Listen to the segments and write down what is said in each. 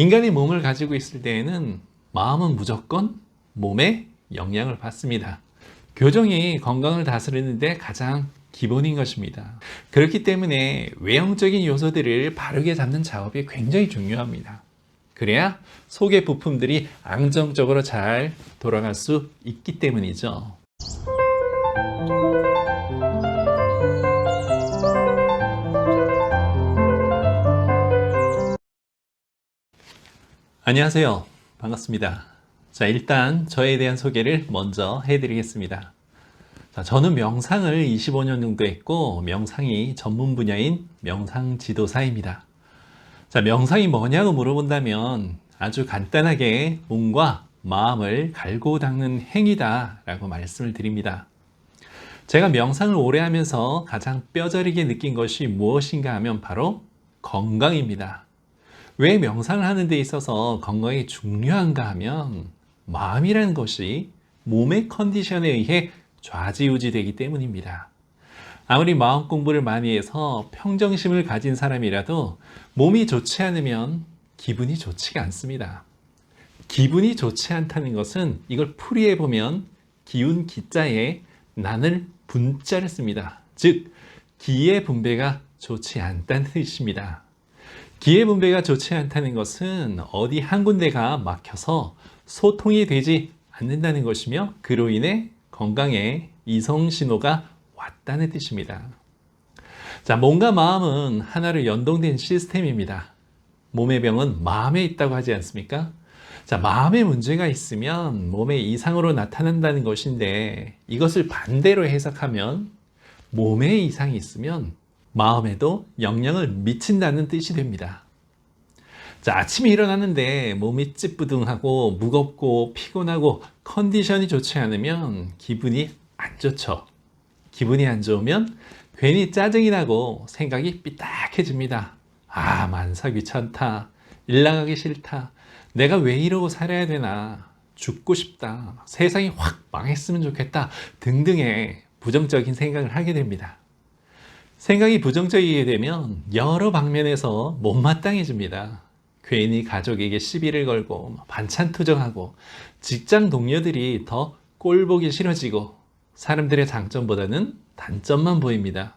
인간이 몸을 가지고 있을 때에는 마음은 무조건 몸에 영향을 받습니다. 교정이 건강을 다스리는 데 가장 기본인 것입니다. 그렇기 때문에 외형적인 요소들을 바르게 잡는 작업이 굉장히 중요합니다. 그래야 속의 부품들이 안정적으로 잘 돌아갈 수 있기 때문이죠. 안녕하세요. 반갑습니다. 자, 일단 저에 대한 소개를 먼저 해드리겠습니다. 자, 저는 명상을 25년 정도 했고, 명상이 전문 분야인 명상 지도사입니다. 자, 명상이 뭐냐고 물어본다면 아주 간단하게 몸과 마음을 갈고 닦는 행위다라고 말씀을 드립니다. 제가 명상을 오래 하면서 가장 뼈저리게 느낀 것이 무엇인가 하면 바로 건강입니다. 왜 명상을 하는 데 있어서 건강이 중요한가 하면 마음이라는 것이 몸의 컨디션에 의해 좌지우지되기 때문입니다. 아무리 마음 공부를 많이 해서 평정심을 가진 사람이라도 몸이 좋지 않으면 기분이 좋지가 않습니다. 기분이 좋지 않다는 것은 이걸 풀이해 보면 기운 기자에 난을 분자를 씁니다. 즉 기의 분배가 좋지 않다는 뜻입니다. 기의 분배가 좋지 않다는 것은 어디 한 군데가 막혀서 소통이 되지 않는다는 것이며 그로 인해 건강에 이성신호가 왔다는 뜻입니다. 자, 몸과 마음은 하나로 연동된 시스템입니다. 몸의 병은 마음에 있다고 하지 않습니까? 자, 마음에 문제가 있으면 몸에 이상으로 나타난다는 것인데 이것을 반대로 해석하면 몸에 이상이 있으면 마음에도 영향을 미친다는 뜻이 됩니다. 자, 아침에 일어났는데 몸이 찌뿌둥하고 무겁고 피곤하고 컨디션이 좋지 않으면 기분이 안 좋죠. 기분이 안 좋으면 괜히 짜증이 나고 생각이 삐딱해집니다. 아, 만사 귀찮다. 일 나가기 싫다. 내가 왜 이러고 살아야 되나. 죽고 싶다. 세상이 확 망했으면 좋겠다. 등등의 부정적인 생각을 하게 됩니다. 생각이 부정적이게 되면 여러 방면에서 못마땅해집니다. 괜히 가족에게 시비를 걸고 반찬 투정하고 직장 동료들이 더 꼴보기 싫어지고 사람들의 장점보다는 단점만 보입니다.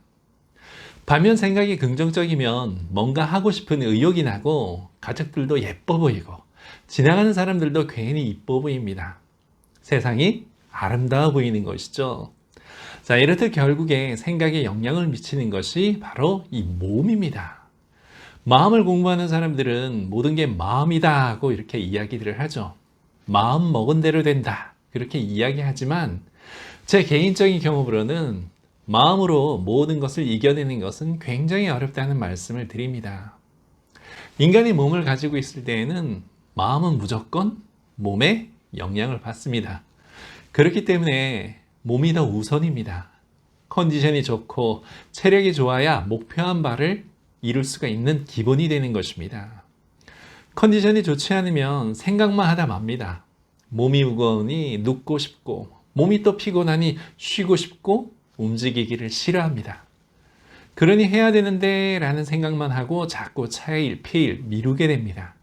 반면 생각이 긍정적이면 뭔가 하고 싶은 의욕이 나고 가족들도 예뻐 보이고 지나가는 사람들도 괜히 이뻐 보입니다. 세상이 아름다워 보이는 것이죠. 자, 이렇듯 결국에 생각에 영향을 미치는 것이 바로 이 몸입니다. 마음을 공부하는 사람들은 모든 게 마음이다 하고 이렇게 이야기들을 하죠. 마음 먹은 대로 된다. 그렇게 이야기하지만 제 개인적인 경험으로는 마음으로 모든 것을 이겨내는 것은 굉장히 어렵다는 말씀을 드립니다. 인간이 몸을 가지고 있을 때에는 마음은 무조건 몸에 영향을 받습니다. 그렇기 때문에 몸이 더 우선입니다. 컨디션이 좋고 체력이 좋아야 목표한 바를 이룰 수가 있는 기본이 되는 것입니다. 컨디션이 좋지 않으면 생각만 하다 맙니다. 몸이 무거우니 눕고 싶고 몸이 또 피곤하니 쉬고 싶고 움직이기를 싫어합니다. 그러니 해야 되는데 라는 생각만 하고 자꾸 차일, 피일, 미루게 됩니다.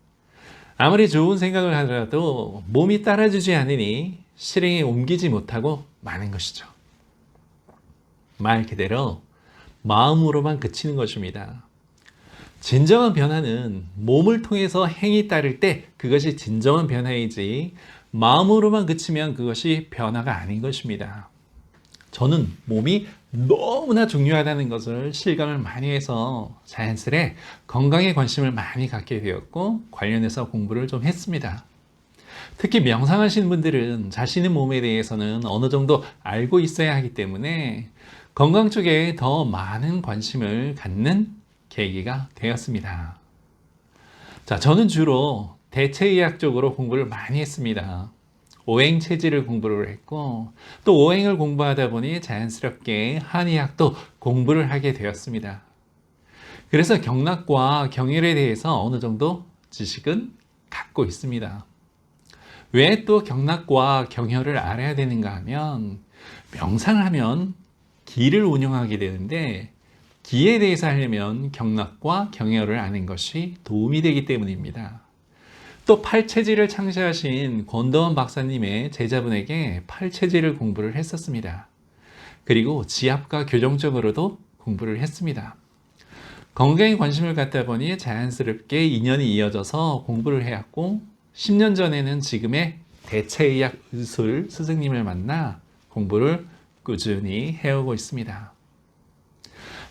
아무리 좋은 생각을 하더라도 몸이 따라주지 않으니 실행에 옮기지 못하고 마는 것이죠. 말 그대로 마음으로만 그치는 것입니다. 진정한 변화는 몸을 통해서 행이 따를 때 그것이 진정한 변화이지 마음으로만 그치면 그것이 변화가 아닌 것입니다. 저는 몸이 너무나 중요하다는 것을 실감을 많이 해서 자연스레 건강에 관심을 많이 갖게 되었고 관련해서 공부를 좀 했습니다. 특히 명상하시는 분들은 자신의 몸에 대해서는 어느 정도 알고 있어야 하기 때문에 건강 쪽에 더 많은 관심을 갖는 계기가 되었습니다. 자, 저는 주로 대체의학적으로 공부를 많이 했습니다. 오행체질을 공부를 했고 또 오행을 공부하다 보니 자연스럽게 한의학도 공부를 하게 되었습니다. 그래서 경락과 경혈에 대해서 어느 정도 지식은 갖고 있습니다. 왜 또 경락과 경혈을 알아야 되는가 하면 명상을 하면 기를 운영하게 되는데 기에 대해서 하려면 경락과 경혈을 아는 것이 도움이 되기 때문입니다. 또 팔체질을 창시하신 권도원 박사님의 제자분에게 팔체질을 공부를 했었습니다. 그리고 지압과 교정적으로도 공부를 했습니다. 건강에 관심을 갖다 보니 자연스럽게 인연이 이어져서 공부를 해왔고 10년 전에는 지금의 대체의학 의술 스승님을 만나 공부를 꾸준히 해오고 있습니다.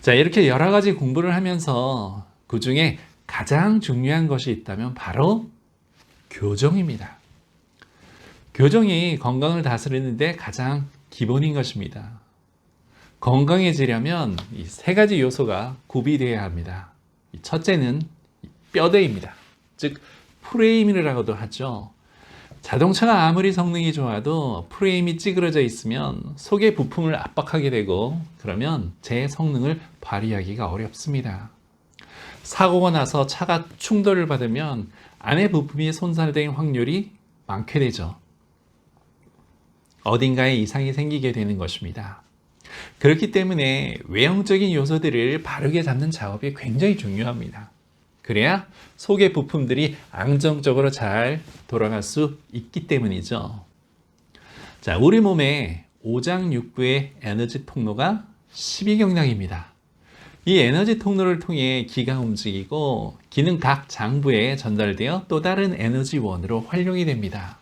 자, 이렇게 여러 가지 공부를 하면서 그 중에 가장 중요한 것이 있다면 바로 교정입니다. 교정이 건강을 다스리는데 가장 기본인 것입니다. 건강해지려면 이 세 가지 요소가 구비되어야 합니다. 첫째는 뼈대입니다. 즉 프레임이라고도 하죠. 자동차가 아무리 성능이 좋아도 프레임이 찌그러져 있으면 속의 부품을 압박하게 되고 그러면 제 성능을 발휘하기가 어렵습니다. 사고가 나서 차가 충돌을 받으면 안의 부품이 손상될 확률이 많게 되죠. 어딘가에 이상이 생기게 되는 것입니다. 그렇기 때문에 외형적인 요소들을 바르게 잡는 작업이 굉장히 중요합니다. 그래야 속의 부품들이 안정적으로 잘 돌아갈 수 있기 때문이죠. 자, 우리 몸의 오장육부의 에너지 통로가 12경락입니다. 이 에너지 통로를 통해 기가 움직이고 기는 각 장부에 전달되어 또 다른 에너지원으로 활용이 됩니다.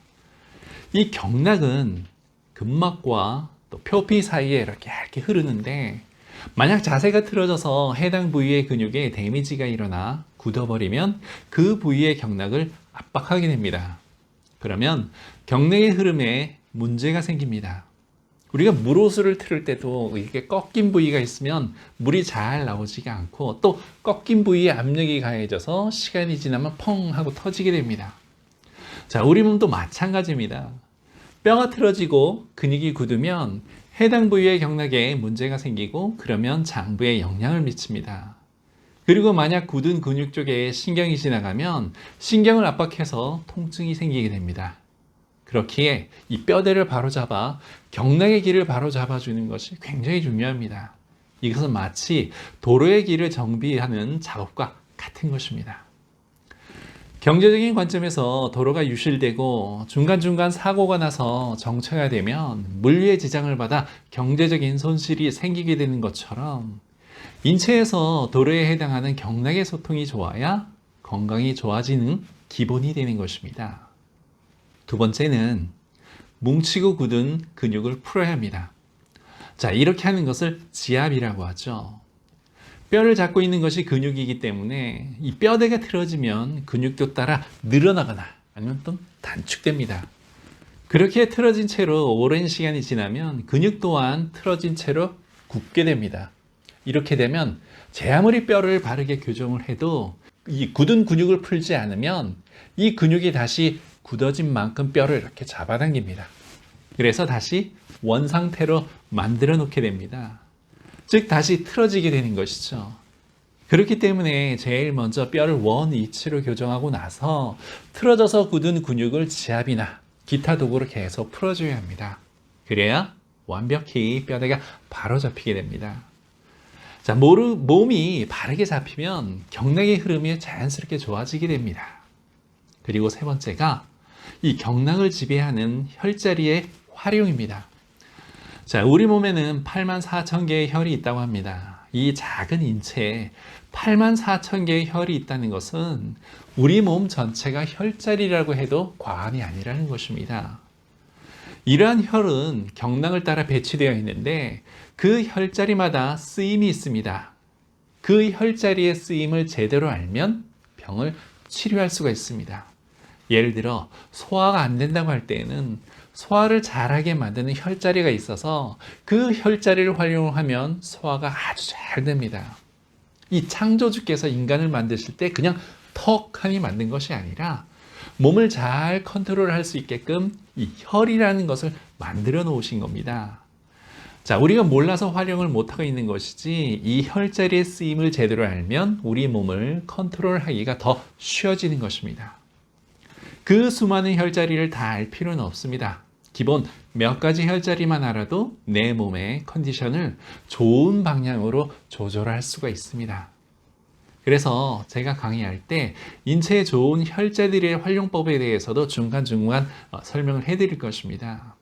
이 경락은 근막과 또 표피 사이에 이렇게 얇게 흐르는데 만약 자세가 틀어져서 해당 부위의 근육에 데미지가 일어나 굳어버리면 그 부위의 경락을 압박하게 됩니다. 그러면 경락의 흐름에 문제가 생깁니다. 우리가 물호수를 틀을 때도 이렇게 꺾인 부위가 있으면 물이 잘 나오지가 않고 또 꺾인 부위에 압력이 가해져서 시간이 지나면 펑 하고 터지게 됩니다. 자, 우리 몸도 마찬가지입니다. 뼈가 틀어지고 근육이 굳으면 해당 부위의 경락에 문제가 생기고 그러면 장부에 영향을 미칩니다. 그리고 만약 굳은 근육 쪽에 신경이 지나가면 신경을 압박해서 통증이 생기게 됩니다. 그렇기에 이 뼈대를 바로잡아 경락의 길을 바로잡아주는 것이 굉장히 중요합니다. 이것은 마치 도로의 길을 정비하는 작업과 같은 것입니다. 경제적인 관점에서 도로가 유실되고 중간중간 사고가 나서 정체가 되면 물리의 지장을 받아 경제적인 손실이 생기게 되는 것처럼 인체에서 도로에 해당하는 경락의 소통이 좋아야 건강이 좋아지는 기본이 되는 것입니다. 두 번째는 뭉치고 굳은 근육을 풀어야 합니다. 자, 이렇게 하는 것을 지압이라고 하죠. 뼈를 잡고 있는 것이 근육이기 때문에 이 뼈대가 틀어지면 근육도 따라 늘어나거나 아니면 또 단축됩니다. 그렇게 틀어진 채로 오랜 시간이 지나면 근육 또한 틀어진 채로 굳게 됩니다. 이렇게 되면 제 아무리 뼈를 바르게 교정을 해도 이 굳은 근육을 풀지 않으면 이 근육이 다시 굳어진 만큼 뼈를 이렇게 잡아당깁니다. 그래서 다시 원상태로 만들어 놓게 됩니다. 즉 다시 틀어지게 되는 것이죠. 그렇기 때문에 제일 먼저 뼈를 원위치로 교정하고 나서 틀어져서 굳은 근육을 지압이나 기타 도구로 계속 풀어줘야 합니다. 그래야 완벽히 뼈대가 바로 잡히게 됩니다. 자, 몸이 바르게 잡히면 경락의 흐름이 자연스럽게 좋아지게 됩니다. 그리고 세 번째가 이 경락을 지배하는 혈자리의 활용입니다. 자, 우리 몸에는 84,000개의 혈이 있다고 합니다. 이 작은 인체에 84,000개의 혈이 있다는 것은 우리 몸 전체가 혈자리라고 해도 과언이 아니라는 것입니다. 이러한 혈은 경락을 따라 배치되어 있는데 그 혈자리마다 쓰임이 있습니다. 그 혈자리의 쓰임을 제대로 알면 병을 치료할 수가 있습니다. 예를 들어 소화가 안 된다고 할 때에는 소화를 잘하게 만드는 혈자리가 있어서 그 혈자리를 활용하면 소화가 아주 잘 됩니다. 이 창조주께서 인간을 만드실 때 그냥 턱하니 만든 것이 아니라 몸을 잘 컨트롤할 수 있게끔 이 혈이라는 것을 만들어 놓으신 겁니다. 자, 우리가 몰라서 활용을 못하고 있는 것이지 이 혈자리의 쓰임을 제대로 알면 우리 몸을 컨트롤하기가 더 쉬워지는 것입니다. 그 수많은 혈자리를 다 알 필요는 없습니다. 기본 몇 가지 혈자리만 알아도 내 몸의 컨디션을 좋은 방향으로 조절할 수가 있습니다. 그래서 제가 강의할 때 인체에 좋은 혈자들의 활용법에 대해서도 중간중간 설명을 해드릴 것입니다.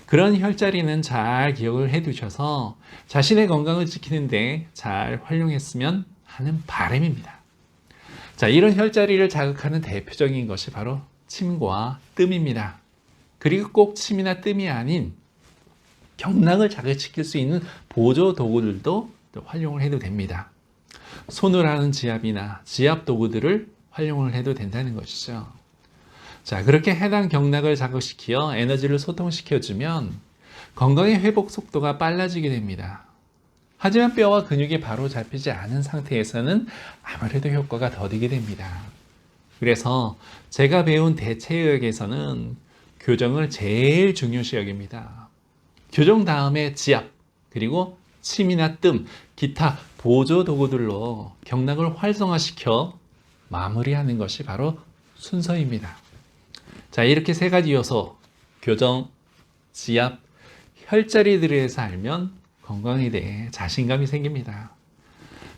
그런 혈자리는 잘 기억을 해 두셔서 자신의 건강을 지키는데 잘 활용했으면 하는 바람입니다. 자, 이런 혈자리를 자극하는 대표적인 것이 바로 침과 뜸입니다. 그리고 꼭 침이나 뜸이 아닌 경락을 자극시킬 수 있는 보조 도구들도 활용을 해도 됩니다. 손을 하는 지압이나 지압 도구들을 활용을 해도 된다는 것이죠. 자, 그렇게 해당 경락을 자극시켜 에너지를 소통시켜주면 건강의 회복 속도가 빨라지게 됩니다. 하지만 뼈와 근육이 바로 잡히지 않은 상태에서는 아무래도 효과가 더디게 됩니다. 그래서 제가 배운 대체의학에서는 교정을 제일 중요시 여깁니다. 교정 다음에 지압, 그리고 침이나 뜸, 기타 보조 도구들로 경락을 활성화시켜 마무리하는 것이 바로 순서입니다. 자, 이렇게 세 가지 요소, 교정, 지압, 혈자리들에서 알면 건강에 대해 자신감이 생깁니다.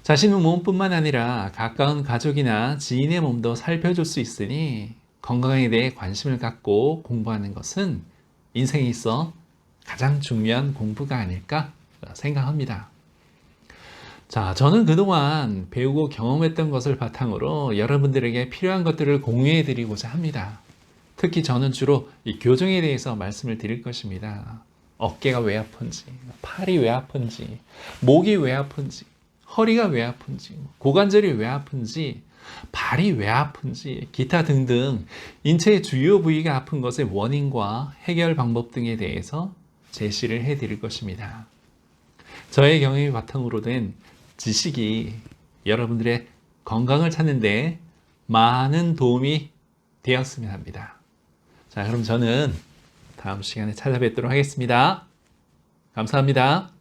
자신의 몸뿐만 아니라 가까운 가족이나 지인의 몸도 살펴줄 수 있으니 건강에 대해 관심을 갖고 공부하는 것은 인생에 있어 가장 중요한 공부가 아닐까 생각합니다. 자, 저는 그동안 배우고 경험했던 것을 바탕으로 여러분들에게 필요한 것들을 공유해 드리고자 합니다. 특히 저는 주로 이 교정에 대해서 말씀을 드릴 것입니다. 어깨가 왜 아픈지, 팔이 왜 아픈지, 목이 왜 아픈지, 허리가 왜 아픈지, 고관절이 왜 아픈지, 발이 왜 아픈지, 기타 등등 인체의 주요 부위가 아픈 것의 원인과 해결 방법 등에 대해서 제시를 해 드릴 것입니다. 저의 경험이 바탕으로 된 지식이 여러분들의 건강을 찾는 데 많은 도움이 되었으면 합니다. 자, 그럼 저는 다음 시간에 찾아뵙도록 하겠습니다. 감사합니다.